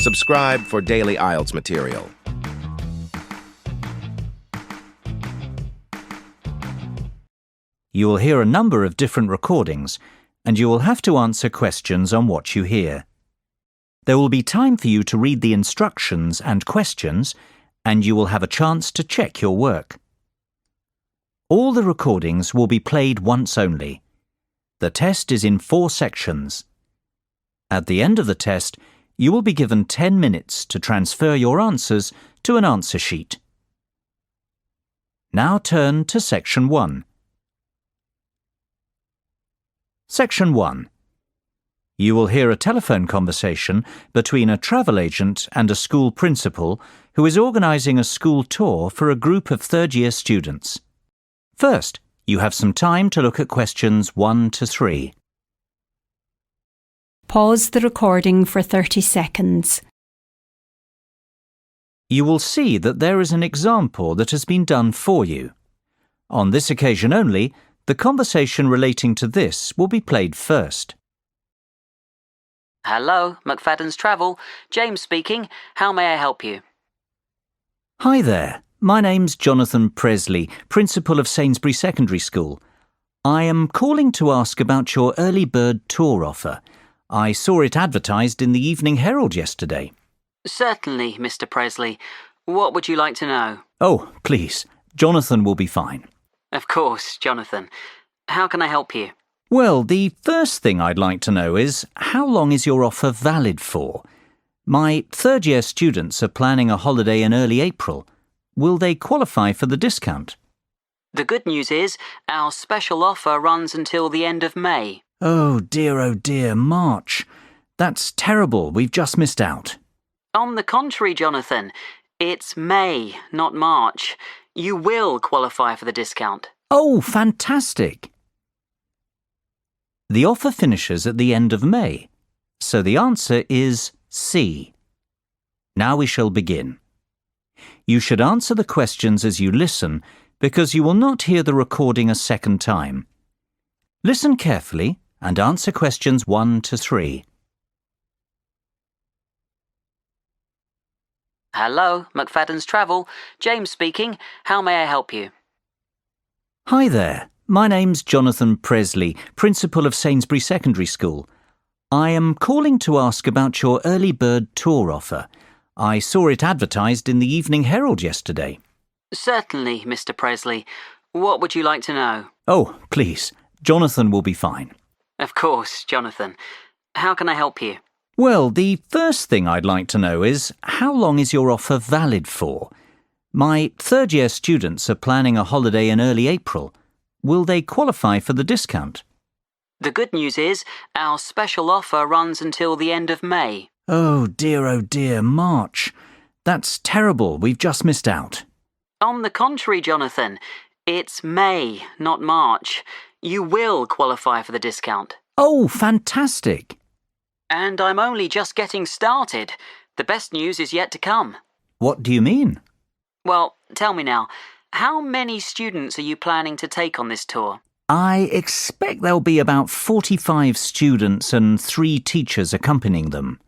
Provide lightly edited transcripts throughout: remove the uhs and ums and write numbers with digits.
Subscribe for daily IELTS material. You will hear a number of different recordings, and you will have to answer questions on what you hear. There will be time for you to read the instructions and questions, and you will have a chance to check your work. All the recordings will be played once only. The test is in 4 sections. At the end of the test, you will be given 10 minutes to transfer your answers to an answer sheet. Now turn to Section 1. Section 1. You will hear a telephone conversation between a travel agent and a school principal who is organising a school tour for a group of third-year students. First, you have some time to look at questions 1 to 3. Pause the recording for 30 seconds. You will see that there is an example that has been done for you. On this occasion only, the conversation relating to this will be played first. Hello, McFadden's Travel. James speaking. How may I help you? Hi there. My name's Jonathan Presley, Principal of Sainsbury Secondary School. I am calling to ask about your early bird tour offer. I saw it advertised in the Evening Herald yesterday. Certainly, Mr. Presley. What would you like to know? Oh, please. Jonathan will be fine. Of course, Jonathan. How can I help you? Well, the first thing I'd like to know is, how long is your offer valid for? My third-year students are planning a holiday in early April. Will they qualify for the discount? The good news is, our special offer runs until the end of May. Oh dear, March. That's terrible. We've just missed out. On the contrary, Jonathan, it's May, not March. You will qualify for the discount. Oh, fantastic. The offer finishes at the end of May, so the answer is C. Now we shall begin. You should answer the questions as you listen, because you will not hear the recording a second time. Listen carefully and answer questions 1 to 3. Hello, McFadden's Travel. James speaking. How may I help you? Hi there. My name's Jonathan Presley, Principal of Sainsbury Secondary School. I am calling to ask about your early bird tour offer. I saw it advertised in the Evening Herald yesterday. Certainly, Mr. Presley. What would you like to know? Oh, please. Jonathan will be fine. Of course, Jonathan. How can I help you? Well, the first thing I'd like to know is, how long is your offer valid for? My third-year students are planning a holiday in early April. Will they qualify for the discount? The good news is, our special offer runs until the end of May. Oh dear, March. That's terrible. We've just missed out. On the contrary, Jonathan, it's May, not March. You will qualify for the discount. Oh, fantastic. And I'm only just getting started. The best news is yet to come. What do you mean? Well, tell me now, how many students are you planning to take on this tour? I expect there'll be about 45 students and 3 teachers accompanying them.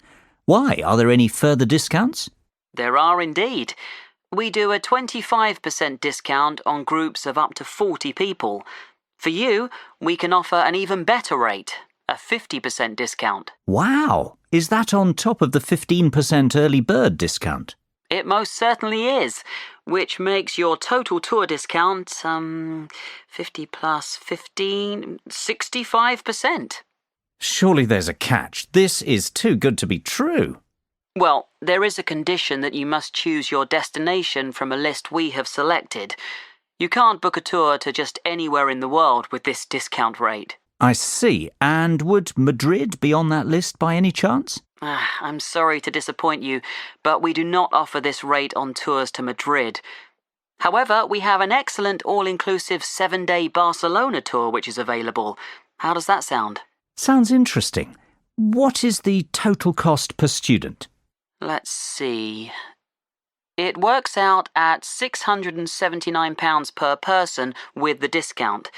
Why? Are there any further discounts? There are indeed. We do a 25% discount on groups of up to 40 people. For you, we can offer an even better rate, a 50% discount. Wow! Is that on top of the 15% early bird discount? It most certainly is, which makes your total tour discount, 50 plus 15, 65%. Surely there's a catch. This is too good to be true. Well, there is a condition that you must choose your destination from a list we have selected. You can't book a tour to just anywhere in the world with this discount rate. I see. And would Madrid be on that list by any chance? I'm sorry to disappoint you, but we do not offer this rate on tours to Madrid. However, we have an excellent all-inclusive 7-day Barcelona tour which is available. How does that sound? Sounds interesting. What is the total cost per student? Let's see. It works out at £679 per person with the discount.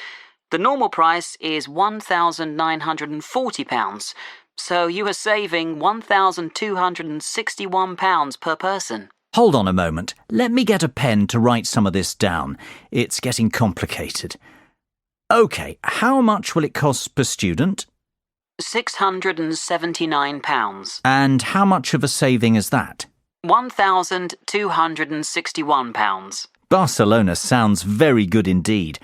The normal price is £1,940, So you are saving £1,261 per person. Hold on a moment. Let me get a pen to write some of this down. It's getting complicated. OK, how much will it cost per student? £679. And how much of a saving is that? £1,261. Barcelona sounds very good indeed.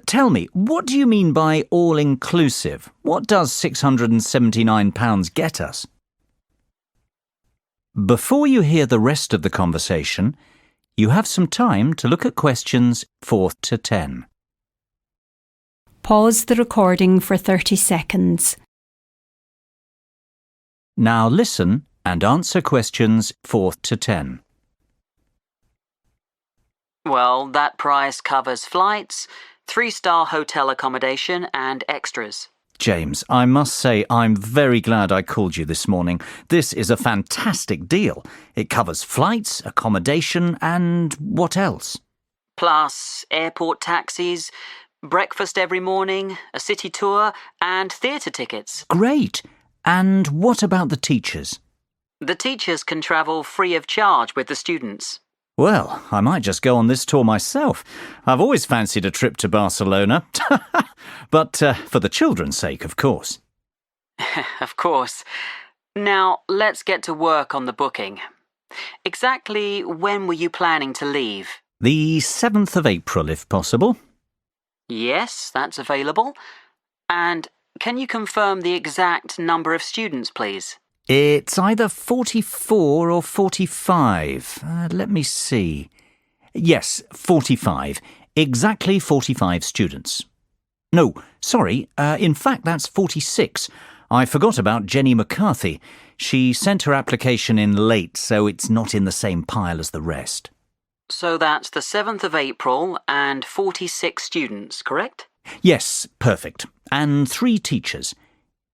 Tell me, what do you mean by all-inclusive? What does £679 get us? Before you hear the rest of the conversation, you have some time to look at questions 4 to 10. Pause the recording for 30 seconds. Now listen and answer questions 4 to 10. Well, that price covers flights, 3-star hotel accommodation and extras. James, I must say I'm very glad I called you this morning. This is a fantastic deal. It covers flights, accommodation and what else? Plus airport taxis, breakfast every morning, a city tour and theatre tickets. Great. And what about the teachers? The teachers can travel free of charge with the students. Well, I might just go on this tour myself. I've always fancied a trip to Barcelona. But for the children's sake, of course. Of course. Now, let's get to work on the booking. Exactly when were you planning to leave? The 7th of April, if possible. Yes, that's available. And can you confirm the exact number of students, please? It's either 44 or 45. Let me see. Yes, 45. Exactly 45 students. No, sorry. In fact, that's 46. I forgot about Jenny McCarthy. She sent her application in late, so it's not in the same pile as the rest. So that's the 7th of April and 46 students, correct? Yes, perfect. And 3 teachers.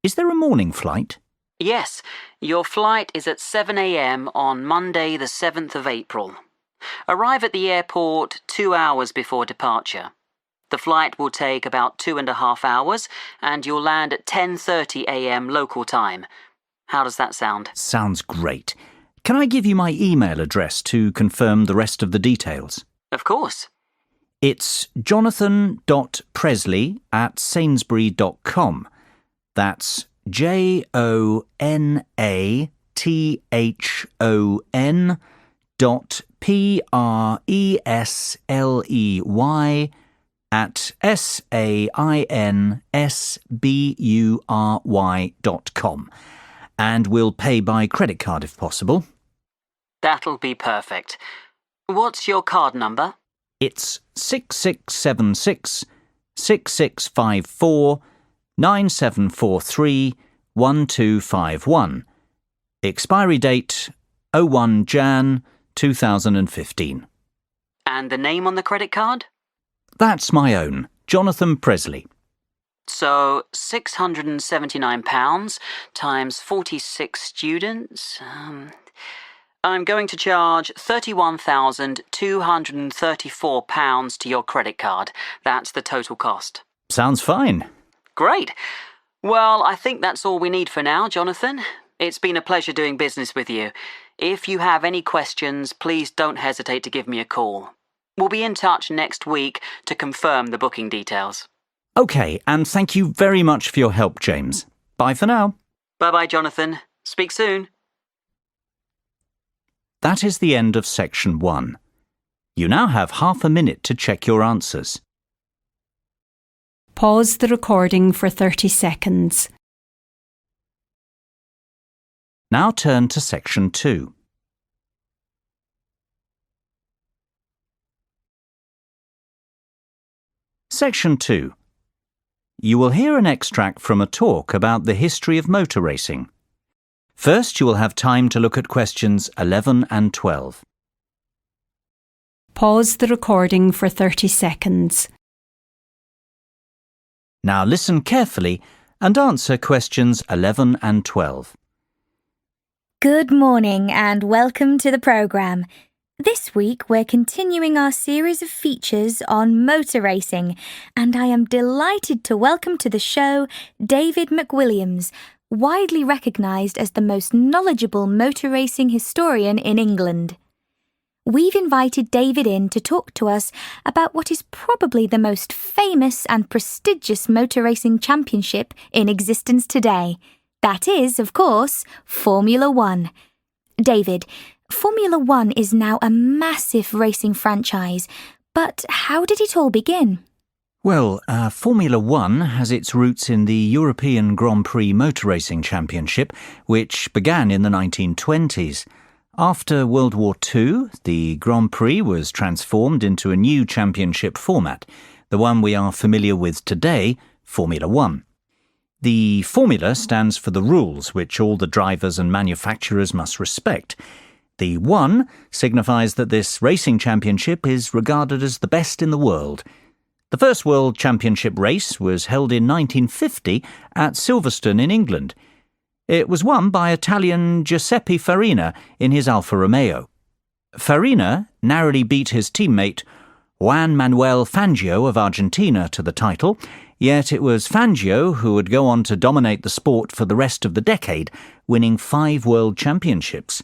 Is there a morning flight? Yes, your flight is at 7 a.m. on Monday the 7th of April. Arrive at the airport 2 hours before departure. The flight will take about 2.5 hours and you'll land at 10:30 a.m. local time. How does that sound? Sounds great. Can I give you my email address to confirm the rest of the details? Of course. It's jonathan.presley@sainsbury.com. That's JONAThan.PRESLEY@SAINSBURY.com. And we'll pay by credit card if possible. That'll be perfect. What's your card number? It's 6676 6654 9743 1251. Expiry date 01 Jan 2015. And the name on the credit card? That's my own, Jonathan Presley. So £679 times 46 students. I'm going to charge £31,234 to your credit card. That's the total cost. Sounds fine. Great. Well, I think that's all we need for now, Jonathan. It's been a pleasure doing business with you. If you have any questions, please don't hesitate to give me a call. We'll be in touch next week to confirm the booking details. OK, and thank you very much for your help, James. Bye for now. Bye-bye, Jonathan. Speak soon. That is the end of section 1. You now have half a minute to check your answers. Pause the recording for 30 seconds. Now turn to section 2. Section 2. You will hear an extract from a talk about the history of motor racing. First, you will have time to look at questions 11 and 12. Pause the recording for 30 seconds. Now listen carefully and answer questions 11 and 12. Good morning and welcome to the programme. This week we're continuing our series of features on motor racing and I am delighted to welcome to the show David McWilliams, widely recognised as the most knowledgeable motor racing historian in England. We've invited David in to talk to us about what is probably the most famous and prestigious motor racing championship in existence today. That is, of course, Formula One. David, Formula One is now a massive racing franchise, but how did it all begin? Well, Formula One has its roots in the European Grand Prix Motor Racing Championship, which began in the 1920s. After World War II, the Grand Prix was transformed into a new championship format, the one we are familiar with today, Formula One. The formula stands for the rules which all the drivers and manufacturers must respect. The one signifies that this racing championship is regarded as the best in the world. The first World Championship race was held in 1950 at Silverstone in England. It was won by Italian Giuseppe Farina in his Alfa Romeo. Farina narrowly beat his teammate Juan Manuel Fangio of Argentina to the title, yet it was Fangio who would go on to dominate the sport for the rest of the decade, winning 5 world championships.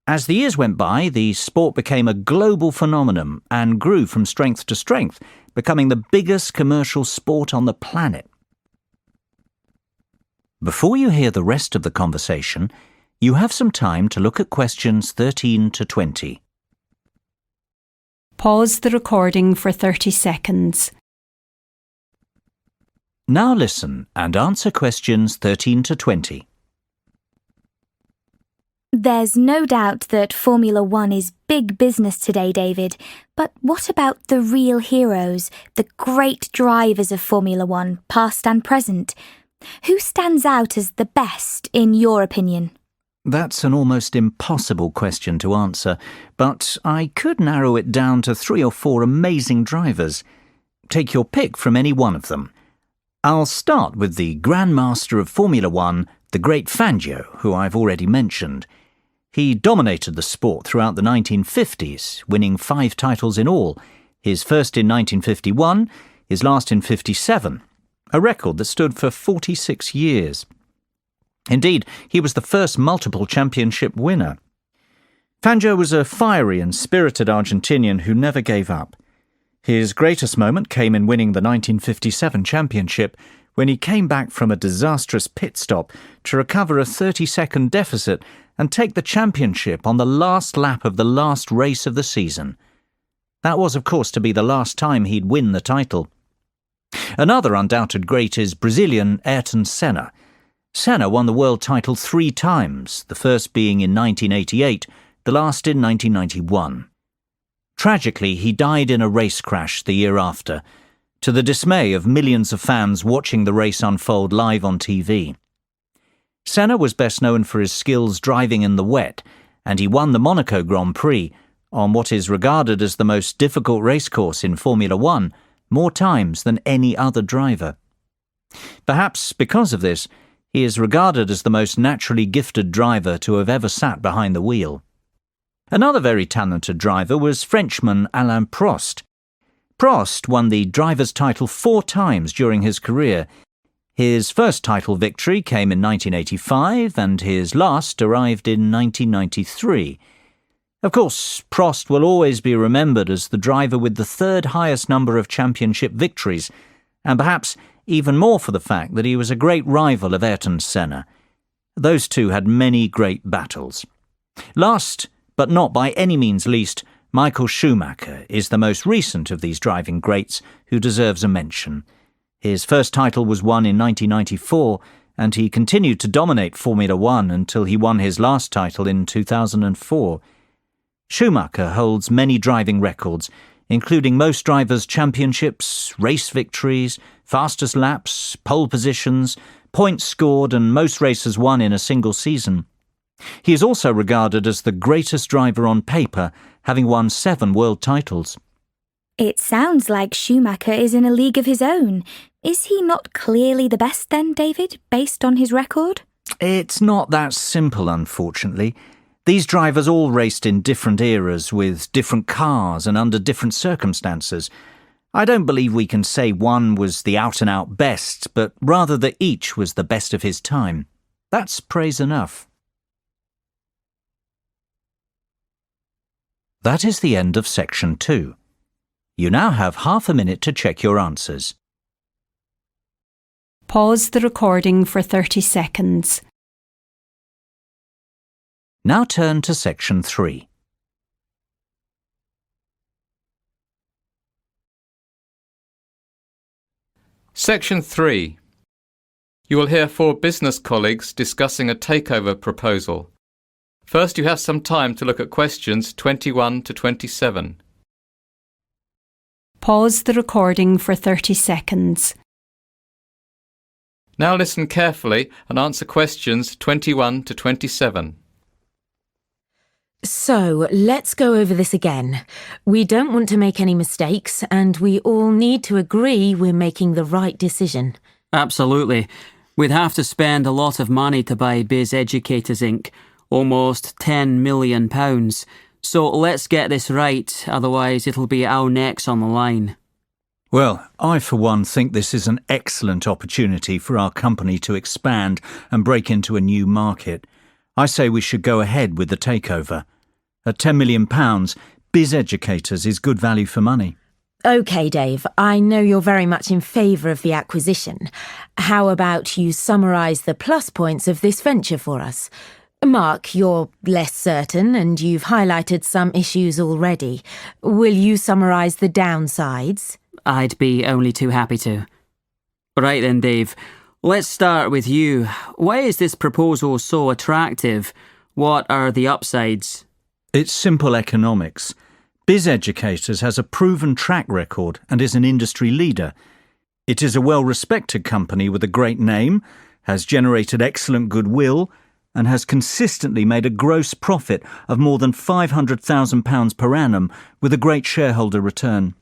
As the years went by, the sport became a global phenomenon and grew from strength to strength, becoming the biggest commercial sport on the planet. Before you hear the rest of the conversation, you have some time to look at questions 13 to 20. Pause the recording for 30 seconds. Now listen and answer questions 13 to 20. There's no doubt that Formula One is big business today, David, but what about the real heroes, the great drivers of Formula One, past and present? Who stands out as the best, in your opinion? That's an almost impossible question to answer, but I could narrow it down to 3 or 4 amazing drivers. Take your pick from any one of them. I'll start with the Grand Master of Formula One, the great Fangio, who I've already mentioned. He dominated the sport throughout the 1950s, winning 5 titles in all, his first in 1951, his last in 57, a record that stood for 46 years. Indeed, he was the first multiple championship winner. Fangio was a fiery and spirited Argentinian who never gave up. His greatest moment came in winning the 1957 championship, when he came back from a disastrous pit stop to recover a 30-second deficit and take the championship on the last lap of the last race of the season. That was, of course, to be the last time he'd win the title. Another undoubted great is Brazilian Ayrton Senna. Senna won the world title 3 times, the first being in 1988, the last in 1991. Tragically, he died in a race crash the year after, to the dismay of millions of fans watching the race unfold live on TV. Senna was best known for his skills driving in the wet, and he won the Monaco Grand Prix, on what is regarded as the most difficult racecourse in Formula One, more times than any other driver. Perhaps because of this, he is regarded as the most naturally gifted driver to have ever sat behind the wheel. Another very talented driver was Frenchman Alain Prost. Prost won the driver's title 4 times during his career. His first title victory came in 1985 and his last arrived in 1993. Of course, Prost will always be remembered as the driver with the 3rd highest number of championship victories, and perhaps even more for the fact that he was a great rival of Ayrton Senna. Those two had many great battles. Last, but not by any means least, Michael Schumacher is the most recent of these driving greats who deserves a mention. His first title was won in 1994, and he continued to dominate Formula One until he won his last title in 2004. Schumacher holds many driving records, including most drivers' championships, race victories, fastest laps, pole positions, points scored, and most races won in a single season. He is also regarded as the greatest driver on paper, having won 7 world titles. It sounds like Schumacher is in a league of his own. Is he not clearly the best then, David, based on his record? It's not that simple, unfortunately. These drivers all raced in different eras with different cars and under different circumstances. I don't believe we can say one was the out-and-out best, but rather that each was the best of his time. That's praise enough. That is the end of section 2. You now have half a minute to check your answers. Pause the recording for 30 seconds. Now turn to section 3. Section 3. You will hear 4 business colleagues discussing a takeover proposal. First, you have some time to look at questions 21 to 27. Pause the recording for 30 seconds. Now listen carefully and answer questions 21 to 27. So, let's go over this again. We don't want to make any mistakes, and we all need to agree we're making the right decision. Absolutely. We'd have to spend a lot of money to buy Biz Educators Inc., almost £10 million. So let's get this right, otherwise it'll be our necks on the line. Well, I for one think this is an excellent opportunity for our company to expand and break into a new market. I say we should go ahead with the takeover. At £10 million, Biz Educators is good value for money. OK, Dave, I know you're very much in favour of the acquisition. How about you summarise the plus points of this venture for us? Mark, you're less certain and you've highlighted some issues already. Will you summarise the downsides? I'd be only too happy to. Right then, Dave. Let's start with you. Why is this proposal so attractive? What are the upsides? It's simple economics. Biz Educators has a proven track record and is an industry leader. It is a well-respected company with a great name, has generated excellent goodwill, and has consistently made a gross profit of more than £500,000 per annum with a great shareholder return.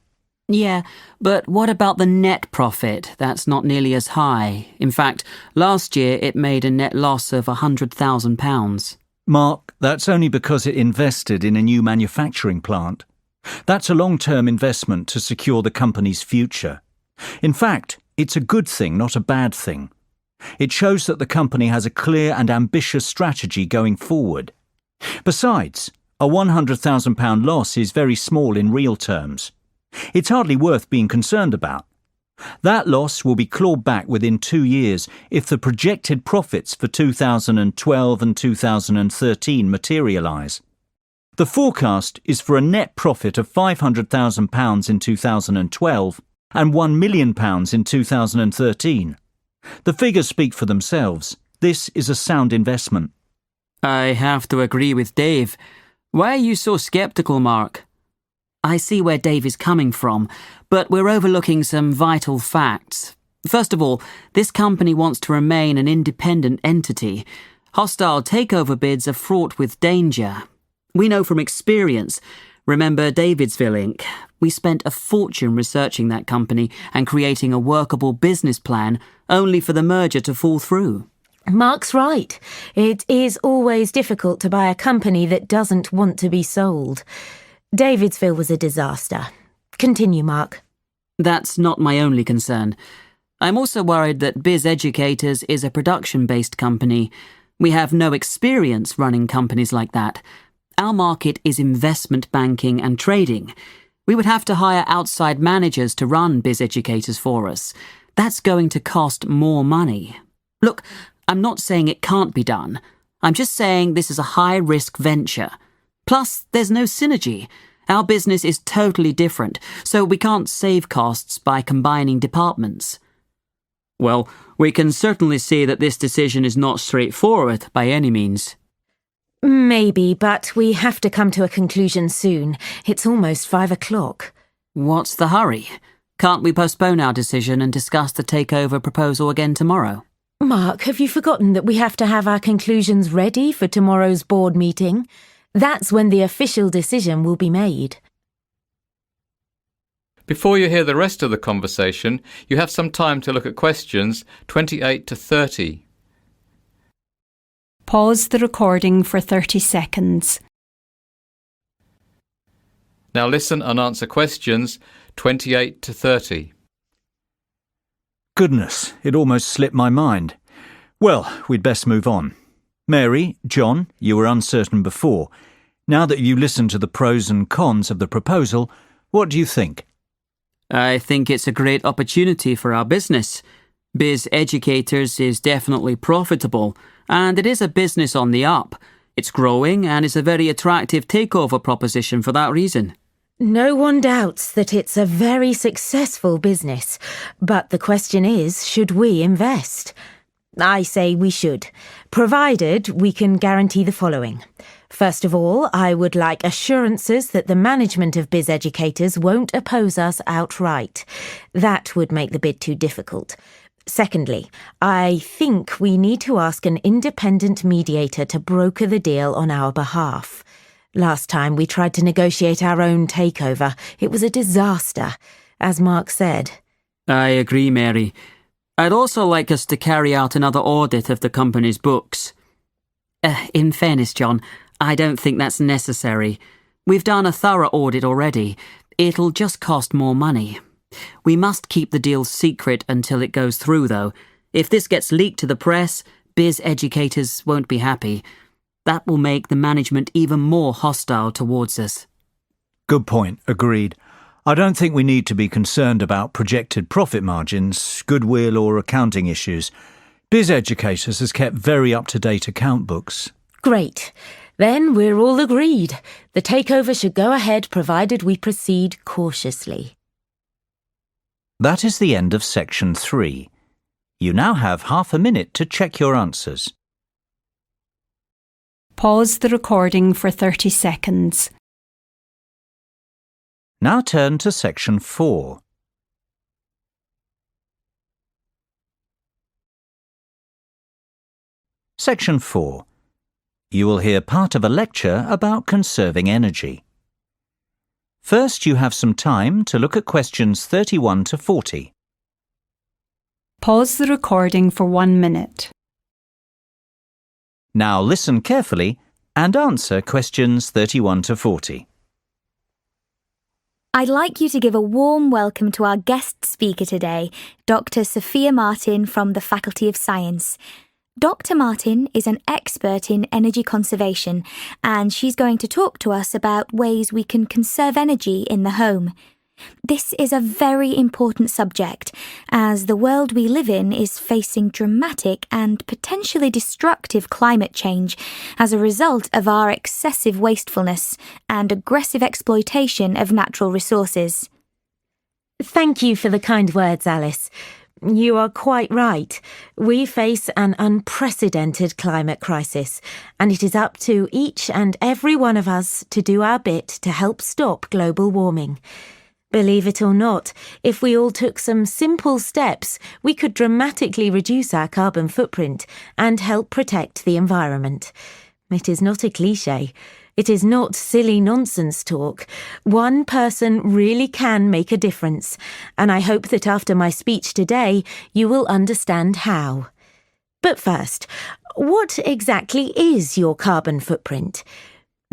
Yeah, but what about the net profit? That's not nearly as high. In fact, last year it made a net loss of £100,000. Mark, that's only because it invested in a new manufacturing plant. That's a long-term investment to secure the company's future. In fact, it's a good thing, not a bad thing. It shows that the company has a clear and ambitious strategy going forward. Besides, a £100,000 loss is very small in real terms. It's hardly worth being concerned about. That loss will be clawed back within 2 years if the projected profits for 2012 and 2013 materialise. The forecast is for a net profit of £500,000 in 2012 and £1 million in 2013. The figures speak for themselves. This is a sound investment. I have to agree with Dave. Why are you so sceptical, Mark? I see where Dave is coming from, but we're overlooking some vital facts. First of all, this company wants to remain an independent entity. Hostile takeover bids are fraught with danger. We know from experience. Remember Davidsville Inc.? We spent a fortune researching that company and creating a workable business plan only for the merger to fall through. Mark's right. It is always difficult to buy a company that doesn't want to be sold. Davidsville was a disaster. Continue, Mark. That's not my only concern. I'm also worried that Biz Educators is a production-based company. We have no experience running companies like that. Our market is investment banking and trading. We would have to hire outside managers to run Biz Educators for us. That's going to cost more money. Look, I'm not saying it can't be done. I'm just saying this is a high-risk venture. Plus, there's no synergy. Our business is totally different, so we can't save costs by combining departments. Well, we can certainly see that this decision is not straightforward by any means. Maybe, but we have to come to a conclusion soon. It's almost 5 o'clock. What's the hurry? Can't we postpone our decision and discuss the takeover proposal again tomorrow? Mark, have you forgotten that we have to have our conclusions ready for tomorrow's board meeting? That's when the official decision will be made. Before you hear the rest of the conversation, you have some time to look at questions 28 to 30. Pause the recording for 30 seconds. Now listen and answer questions 28 to 30. Goodness, it almost slipped my mind. Well, we'd best move on. Mary, John, you were uncertain before. Now that you listened to the pros and cons of the proposal, what do you think? I think it's a great opportunity for our business. Biz Educators is definitely profitable, and it is a business on the up. It's growing and is a very attractive takeover proposition for that reason. No one doubts that it's a very successful business, but the question is, should we invest? I say we should, provided we can guarantee the following. First of all, I would like assurances that the management of Biz Educators won't oppose us outright. That would make the bid too difficult. Secondly, I think we need to ask an independent mediator to broker the deal on our behalf. Last time we tried to negotiate our own takeover. It was a disaster, as Mark said. I agree, Mary. I'd also like us to carry out another audit of the company's books. In fairness, John, I don't think that's necessary. We've done a thorough audit already. It'll just cost more money. We must keep the deal secret until it goes through, though. If this gets leaked to the press, Biz Educators won't be happy. That will make the management even more hostile towards us. Good point, agreed. I don't think we need to be concerned about projected profit margins, goodwill or accounting issues. Biz Educators has kept very up-to-date account books. Great. Then we're all agreed. The takeover should go ahead provided we proceed cautiously. That is the end of section 3. You now have half a minute to check your answers. Pause the recording for 30 seconds. Now turn to section 4. Section 4. You will hear part of a lecture about conserving energy. First, you have some time to look at questions 31 to 40. Pause the recording for 1 minute. Now listen carefully and answer questions 31 to 40. I'd like you to give a warm welcome to our guest speaker today, Dr. Sophia Martin from the Faculty of Science. Dr. Martin is an expert in energy conservation, and she's going to talk to us about ways we can conserve energy in the home. This is a very important subject, as the world we live in is facing dramatic and potentially destructive climate change as a result of our excessive wastefulness and aggressive exploitation of natural resources. Thank you for the kind words, Alice. You are quite right. We face an unprecedented climate crisis, and it is up to each and every one of us to do our bit to help stop global warming. Believe it or not, if we all took some simple steps, we could dramatically reduce our carbon footprint and help protect the environment. It is not a cliché. It is not silly nonsense talk. One person really can make a difference, and I hope that after my speech today, you will understand how. But first, what exactly is your carbon footprint?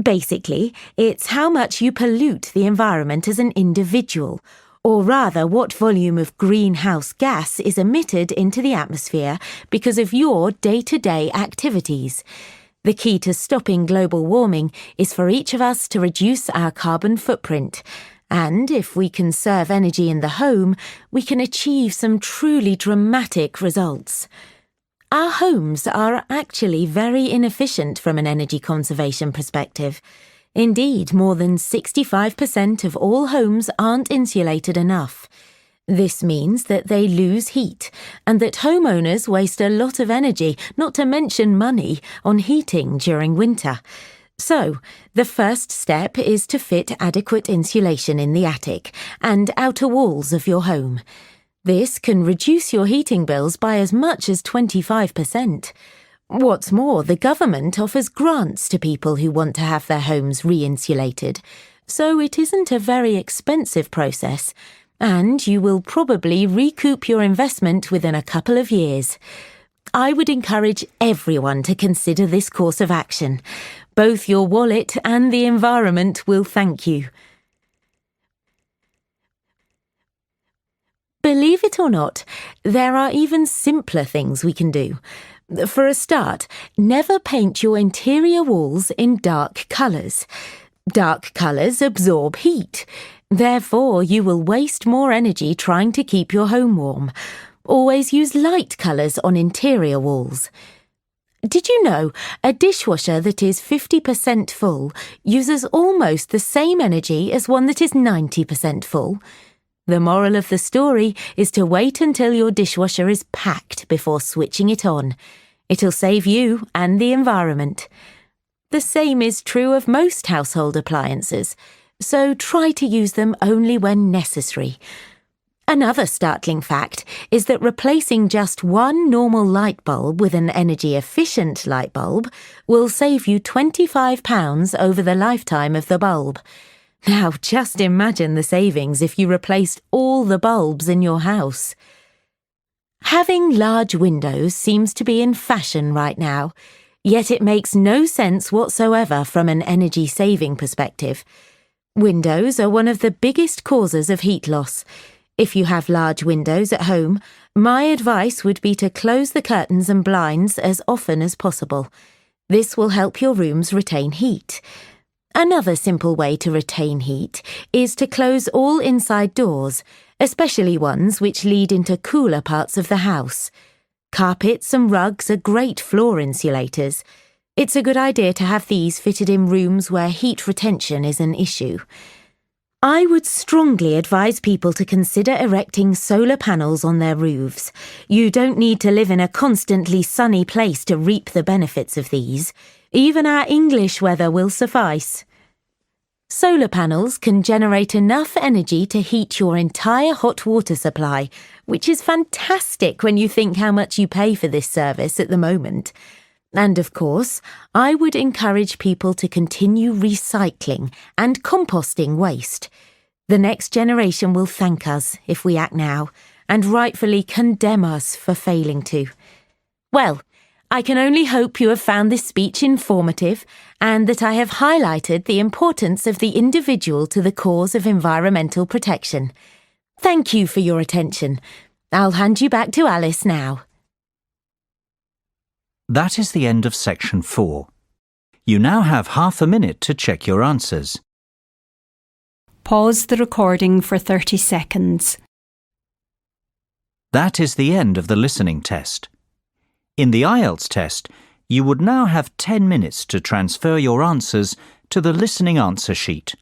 Basically, it's how much you pollute the environment as an individual, or rather what volume of greenhouse gas is emitted into the atmosphere because of your day-to-day activities. The key to stopping global warming is for each of us to reduce our carbon footprint. And if we conserve energy in the home, we can achieve some truly dramatic results. Our homes are actually very inefficient from an energy conservation perspective. Indeed, more than 65% of all homes aren't insulated enough. This means that they lose heat and that homeowners waste a lot of energy, not to mention money, on heating during winter. So, the first step is to fit adequate insulation in the attic and outer walls of your home. This can reduce your heating bills by as much as 25%. What's more, the government offers grants to people who want to have their homes re-insulated, so it isn't a very expensive process, and you will probably recoup your investment within a couple of years. I would encourage everyone to consider this course of action. Both your wallet and the environment will thank you. Believe it or not, there are even simpler things we can do. For a start, never paint your interior walls in dark colours. Dark colours absorb heat. Therefore, you will waste more energy trying to keep your home warm. Always use light colours on interior walls. Did you know a dishwasher that is 50% full uses almost the same energy as one that is 90% full? The moral of the story is to wait until your dishwasher is packed before switching it on. It'll save you and the environment. The same is true of most household appliances, so try to use them only when necessary. Another startling fact is that replacing just one normal light bulb with an energy-efficient light bulb will save you £25 over the lifetime of the bulb. Now, just imagine the savings if you replaced all the bulbs in your house. Having large windows seems to be in fashion right now, yet it makes no sense whatsoever from an energy-saving perspective. Windows are one of the biggest causes of heat loss. If you have large windows at home, my advice would be to close the curtains and blinds as often as possible. This will help your rooms retain heat. Another simple way to retain heat is to close all inside doors, especially ones which lead into cooler parts of the house. Carpets and rugs are great floor insulators. It's a good idea to have these fitted in rooms where heat retention is an issue. I would strongly advise people to consider erecting solar panels on their roofs. You don't need to live in a constantly sunny place to reap the benefits of these. Even our English weather will suffice. Solar panels can generate enough energy to heat your entire hot water supply, which is fantastic when you think how much you pay for this service at the moment. And of course, I would encourage people to continue recycling and composting waste. The next generation will thank us if we act now, and rightfully condemn us for failing to. Well, I can only hope you have found this speech informative and that I have highlighted the importance of the individual to the cause of environmental protection. Thank you for your attention. I'll hand you back to Alice now. That is the end of section 4. You now have half a minute to check your answers. Pause the recording for 30 seconds. That is the end of the listening test. In the IELTS test, you would now have 10 minutes to transfer your answers to the listening answer sheet.